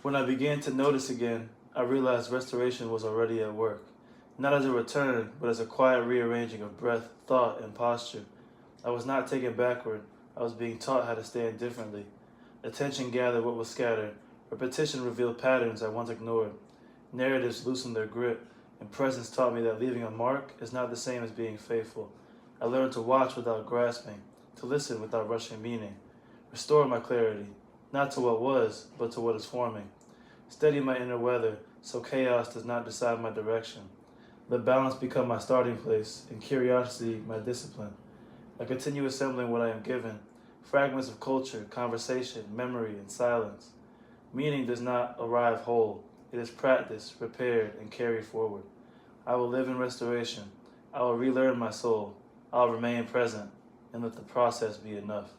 When I began to notice again, I realized restoration was already at work, not as a return, but as a quiet rearranging of breath, thought, and posture. I was not taken backward, I was being taught how to stand differently. Attention gathered what was scattered, repetition revealed patterns I once ignored. Narratives loosened their grip, and presence taught me that leaving a mark is not the same as being faithful. I learned to watch without grasping, to listen without rushing meaning. Restore my clarity, not to what was, but to what is forming. Steady my inner weather, so chaos does not decide my direction. Let balance become my starting place, and curiosity my discipline. I continue assembling what I am given, fragments of culture, conversation, memory, and silence. Meaning does not arrive whole. It is practiced, repaired, and carried forward. I will live in restoration. I will relearn my soul. I will remain present, and let the process be enough.